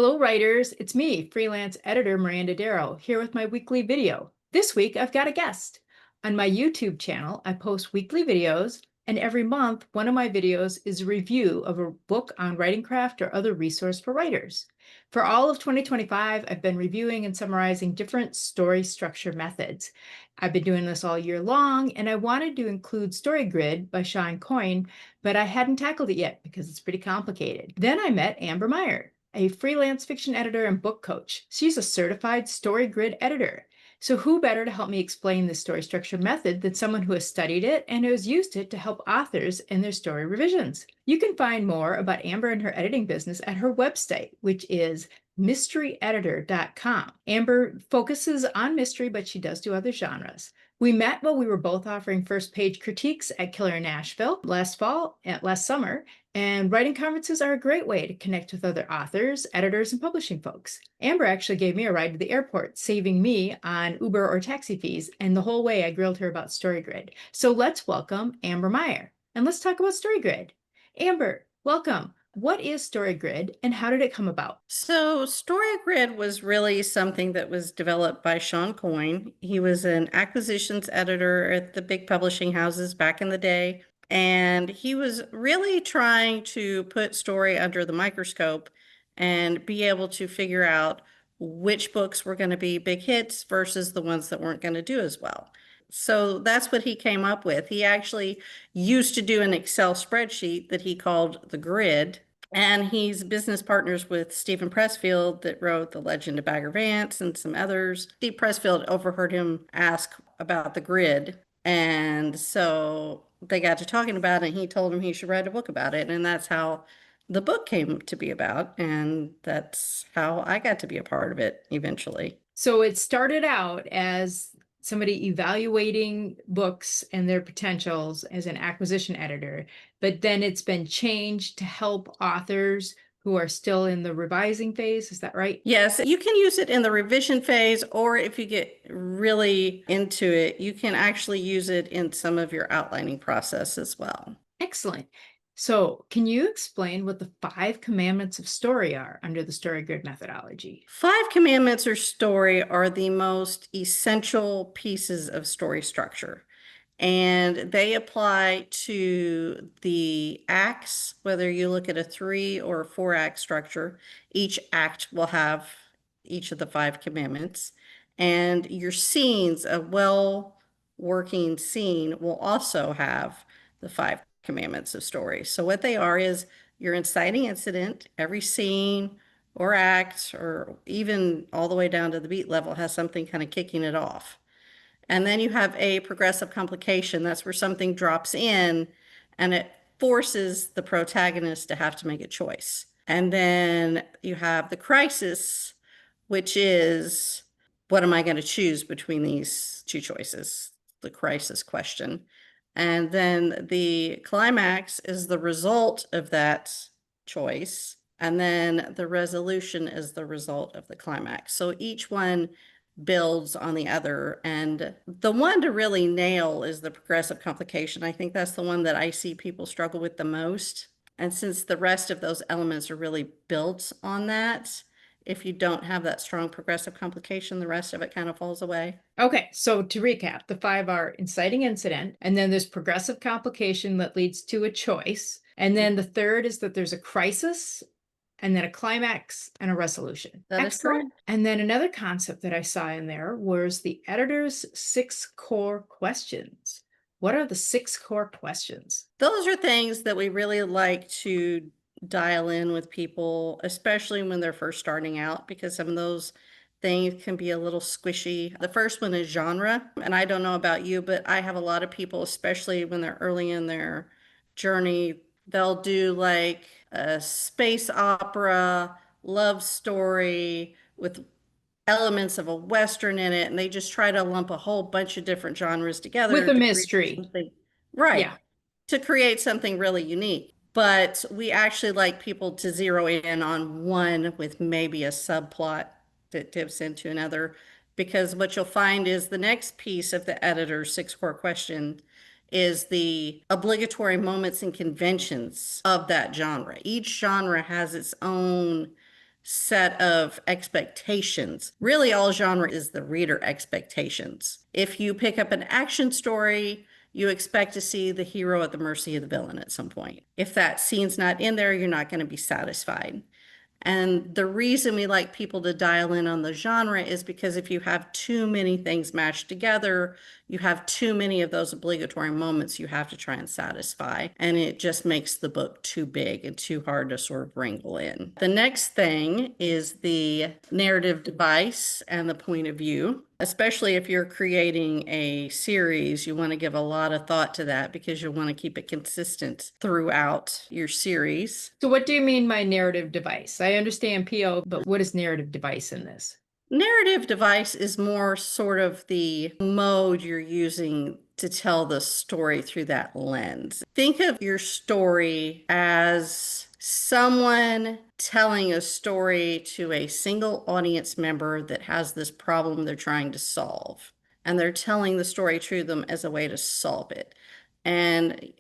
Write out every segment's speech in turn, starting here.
Hello, writers. It's me, freelance editor Miranda Darrow, here with my weekly video. This week, I've got a guest. On my YouTube channel, I post weekly videos, and every month, one of my videos is a review of a book on writing craft or other resource for writers. For all of 2025, I've been reviewing and summarizing different story structure methods. I've been doing this all year long, and I wanted to include Story Grid by Sean Coyne, but I hadn't tackled it yet because it's pretty complicated. Then I met Amber Meyer, a freelance fiction editor and book coach. She's a certified story grid editor. So who better to help me explain the story structure method than someone who has studied it and who has used it to help authors in their story revisions? You can find more about Amber and her editing business at her website, which is mysteryeditor.com. Amber focuses on mystery, but she does do other genres. We met while we were both offering first page critiques at Killer Nashville last summer, and writing conferences are a great way to connect with other authors, editors, and publishing folks. Amber actually gave me a ride to the airport, saving me on Uber or taxi fees, and the whole way I grilled her about StoryGrid. So let's welcome Amber Meyer, and let's talk about StoryGrid. Amber, welcome. What is StoryGrid, and how did it come about? So StoryGrid was really something that was developed by Sean Coyne. He was an acquisitions editor at the big publishing houses back in the day, and he was really trying to put story under the microscope and be able to figure out which books were going to be big hits versus the ones that weren't going to do as well. So that's what he came up with. He actually used to do an Excel spreadsheet that he called the grid, and he's business partners with Stephen Pressfield that wrote The Legend of Bagger Vance and some others. Steve Pressfield overheard him ask about the grid. And so they got to talking about it, and he told him he should write a book about it. And that's how the book came to be about. And that's how I got to be a part of it eventually. So it started out as somebody evaluating books and their potentials as an acquisition editor, but then it's been changed to help authors who are still in the revising phase. Is that right? Yes, you can use it in the revision phase, or if you get really into it, you can actually use it in some of your outlining process as well. Excellent. So can you explain what the 5 commandments of story are under the story grid methodology? 5 commandments or story are the most essential pieces of story structure, and they apply to the acts, whether you look at a 3 or a 4 act structure. Each act will have each of the 5 commandments, and your scenes, a well working scene, will also have the 5 commandments of story. So what they are is your inciting incident. Every scene or act, or even all the way down to the beat level, has something kind of kicking it off. And then you have a progressive complication. That's where something drops in and it forces the protagonist to have to make a choice. And then you have the crisis, which is, what am I going to choose between these two choices? The crisis question. And then the climax is the result of that choice. And then the resolution is the result of the climax. So each one builds on the other. And the one to really nail is the progressive complication. I think that's the one that I see people struggle with the most. And since the rest of those elements are really built on that, if you don't have that strong progressive complication, the rest of it kind of falls away. Okay, so to recap, the 5 are inciting incident, and then there's progressive complication that leads to a choice. And then the third is that there's a crisis, and then a climax and a resolution. That is Excellent. correct. And then another concept that I saw in there was the editor's 6 core questions. What are the 6 core questions? Those are things that we really like to dial in with people, especially when they're first starting out, because some of those things can be a little squishy. The first one is genre. And I don't know about you, but I have a lot of people, especially when they're early in their journey, they'll do like a space opera, love story with elements of a Western in it, and they just try to lump a whole bunch of different genres together With a to create mystery. something. Right, Yeah. to create something really unique. But we actually like people to zero in on one with maybe a subplot that dips into another, because what you'll find is the next piece of the editor's 6 core question is the obligatory moments and conventions of that genre. Each genre has its own set of expectations. Really, all genre is the reader expectations. If you pick up an action story, you expect to see the hero at the mercy of the villain at some point. If that scene's not in there, you're not going to be satisfied. And the reason we like people to dial in on the genre is because if you have too many things mashed together, you have too many of those obligatory moments you have to try and satisfy. And it just makes the book too big and too hard to sort of wrangle in. The next thing is the narrative device and the point of view. Especially if you're creating a series, you want to give a lot of thought to that because you want to keep it consistent throughout your series. So what do you mean by narrative device? I understand PO, but what is narrative device in this? Narrative device is more sort of the mode you're using to tell the story through that lens. Think of your story as someone telling a story to a single audience member that has this problem they're trying to solve. And they're telling the story to them as a way to solve it. And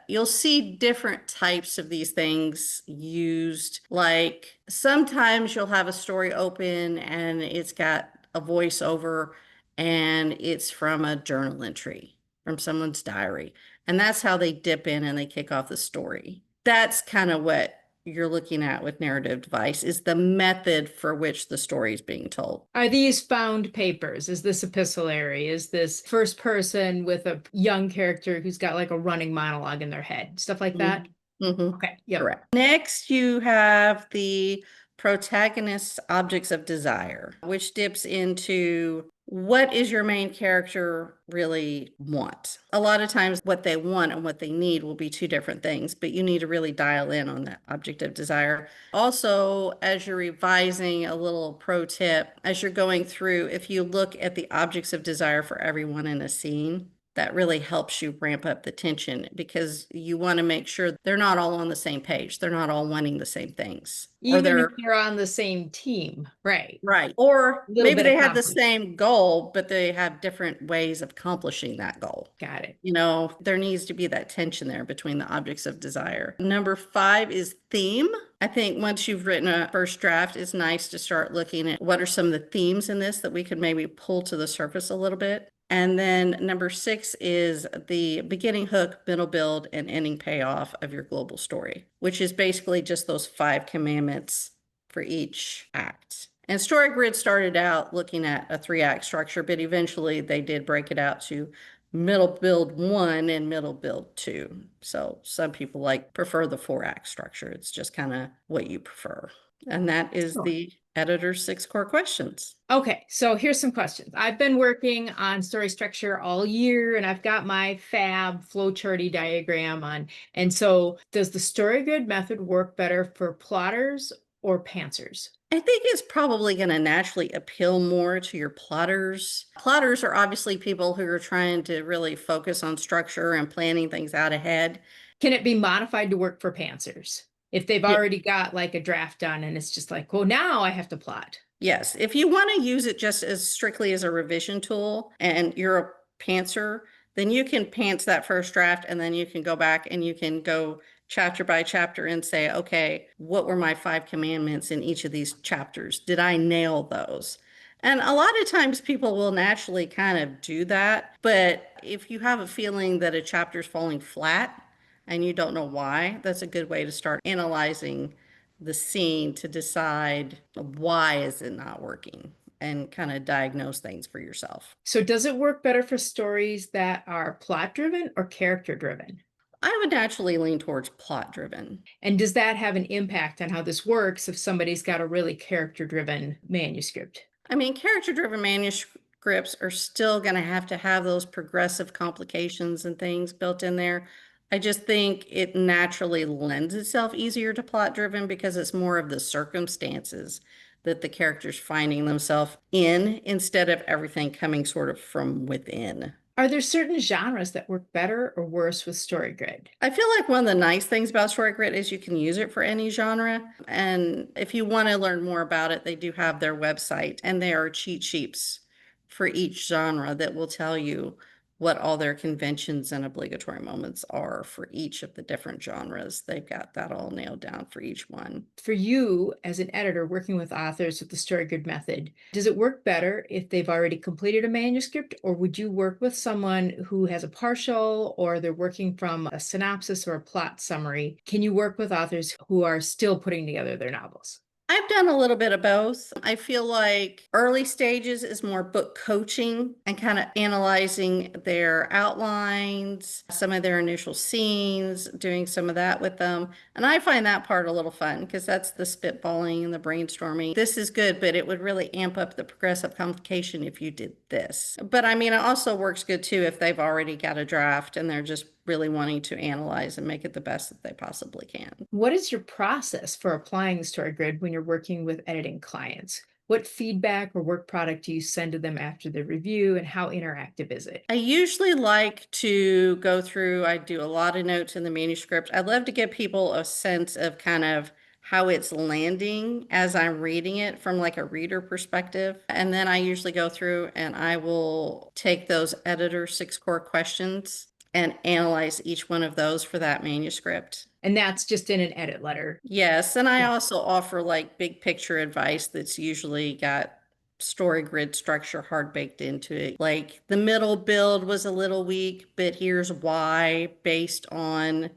you'll see different types of these things used. Like sometimes you'll have a story open and it's got a voiceover and it's from a journal entry from someone's diary. And that's how they dip in and they kick off the story. That's kind of what you're looking at with narrative device is the method for which the story is being told. Are these found papers? Is this epistolary? Is this first person with a young character who's got like a running monologue in their head? Stuff like that? Mm-hmm. Okay, yep. Correct. Next, you have the protagonist's objects of desire, which dips into what is your main character really want? A lot of times what they want and what they need will be two different things, but you need to really dial in on that object of desire. Also, as you're revising, a little pro tip, as you're going through, if you look at the objects of desire for everyone in a scene, that really helps you ramp up the tension because you want to make sure they're not all on the same page. They're not all wanting the same things. Or Even if they're they're on the same team, right? right. Or A little maybe bit of they have the conflict. same goal, but they have different ways of accomplishing that goal. Got it. You know, there needs to be that tension there between the objects of desire. Number 5 is theme. I think once you've written a first draft, it's nice to start looking at what are some of the themes in this that we could maybe pull to the surface a little bit. And then number 6 is the beginning hook, middle build, and ending payoff of your global story, which is basically just those 5 commandments for each act. And Story Grid started out looking at a 3-act structure, but eventually they did break it out to middle build 1 and middle build 2. So some people prefer the 4-act structure. It's just kind of what you prefer. And that is the editor's 6 core questions. Okay, so here's some questions. I've been working on story structure all year and I've got my fab flowcharty diagram on. And so does the story grid method work better for plotters or pantsers? I think it's probably going to naturally appeal more to your plotters. Plotters are obviously people who are trying to really focus on structure and planning things out ahead. Can it be modified to work for pantsers? If they've Yeah. already got like a draft done and it's just like, well, now I have to plot. Yes, if you want to use it just as strictly as a revision tool and you're a pantser, then you can pants that first draft and then you can go back and you can go chapter by chapter and say, okay, what were my 5 commandments in each of these chapters? Did I nail those? And a lot of times people will naturally kind of do that. But if you have a feeling that a chapter is falling flat and you don't know why, that's a good way to start analyzing the scene to decide why is it not working and kind of diagnose things for yourself. So does it work better for stories that are plot driven or character driven? I would naturally lean towards plot driven. And does that have an impact on how this works if somebody's got a really character driven manuscript? I mean, character driven manuscripts are still going to have those progressive complications and things built in there. I just think it naturally lends itself easier to plot driven because it's more of the circumstances that the characters finding themselves in instead of everything coming sort of from within. Are there certain genres that work better or worse with story grid? I feel like one of the nice things about Story Grid is you can use it for any genre. And if you want to learn more about it, they do have their website and there are cheat sheets for each genre that will tell you what all their conventions and obligatory moments are for each of the different genres. They've got that all nailed down for each one. For you, as an editor working with authors with the story grid method, does it work better if they've already completed a manuscript, or would you work with someone who has a partial, or they're working from a synopsis or a plot summary? Can you work with authors who are still putting together their novels? I've done a little bit of both. I feel like early stages is more book coaching and kind of analyzing their outlines, some of their initial scenes, doing some of that with them. And I find that part a little fun because that's the spitballing and the brainstorming. This is good, but it would really amp up the progressive complication if you did this. But I mean, it also works good too if they've already got a draft and they're just really wanting to analyze and make it the best that they possibly can. What is your process for applying the story grid when you're working with editing clients? What feedback or work product do you send to them after the review, and how interactive is it? I usually like to go through, I do a lot of notes in the manuscript. I love to give people a sense of kind of how it's landing as I'm reading it from like a reader perspective. And then I usually go through and I will take those editor 6 core questions and analyze each one of those for that manuscript. And that's just in an edit letter. Yes, and I Yeah. also offer like big picture advice that's usually got story grid structure hard baked into it. Like the middle build was a little weak, but here's why based on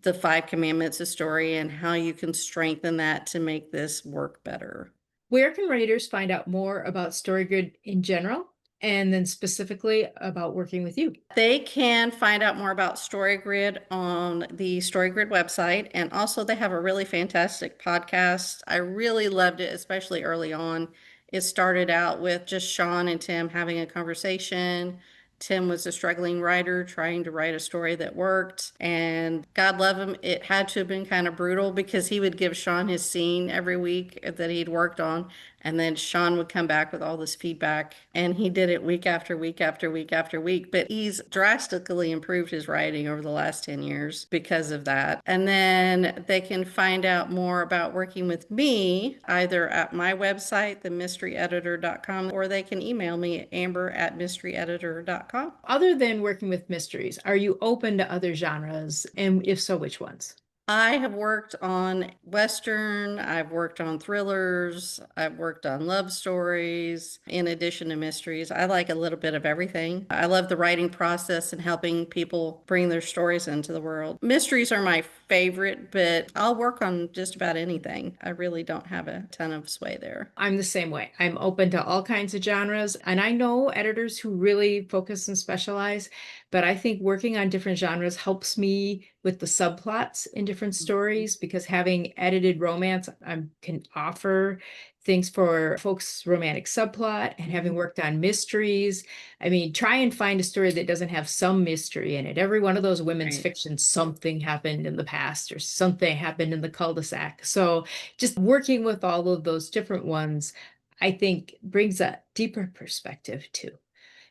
the 5 commandments of story and how you can strengthen that to make this work better. Where can readers find out more about StoryGrid in general, and then specifically about working with you? They can find out more about StoryGrid on the StoryGrid website, and also they have a really fantastic podcast. I really loved it, especially early on. It started out with just Sean and Tim having a conversation. Tim was a struggling writer trying to write a story that worked, and God love him, it had to have been kind of brutal because he would give Sean his scene every week that he'd worked on, and then Sean would come back with all this feedback, and he did it week after week after week after week. But he's drastically improved his writing over the last 10 years because of that. And then they can find out more about working with me either at my website, themysteryeditor.com, or they can email me at amber@mysteryeditor.com. Other than working with mysteries, are you open to other genres? And if so, which ones? I have worked on Western, I've worked on thrillers, I've worked on love stories, in addition to mysteries. I like a little bit of everything. I love the writing process and helping people bring their stories into the world. Mysteries are my favorite, but I'll work on just about anything. I really don't have a ton of sway there. I'm the same way. I'm open to all kinds of genres, and I know editors who really focus and specialize, but I think working on different genres helps me with the subplots in different stories, because having edited romance, I can offer things for folks' romantic subplot, and having worked on mysteries, I mean, try and find a story that doesn't have some mystery in it. Every one of those women's Right. fiction, something happened in the past or something happened in the cul-de-sac. So just working with all of those different ones, I think brings a deeper perspective too.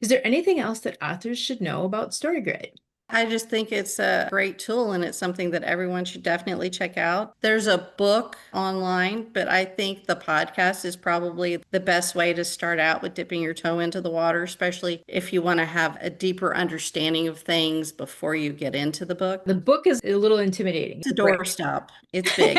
Is there anything else that authors should know about StoryGrid? I just think it's a great tool and it's something that everyone should definitely check out. There's a book online, but I think the podcast is probably the best way to start out with dipping your toe into the water, especially if you want to have a deeper understanding of things before you get into the book. The book is a little intimidating. It's a Right. doorstop. It's big.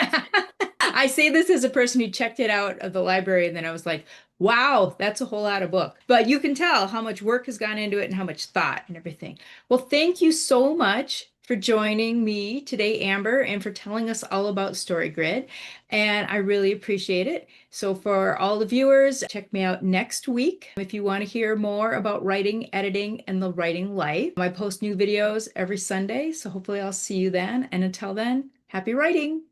I say this as a person who checked it out of the library, and then I was like, wow, that's a whole lot of book. But you can tell how much work has gone into it and how much thought and everything. Well, thank you so much for joining me today, Amber, and for telling us all about StoryGrid. And I really appreciate it. So for all the viewers, check me out next week if you want to hear more about writing, editing, and the writing life. I post new videos every Sunday, so hopefully I'll see you then. And until then, happy writing.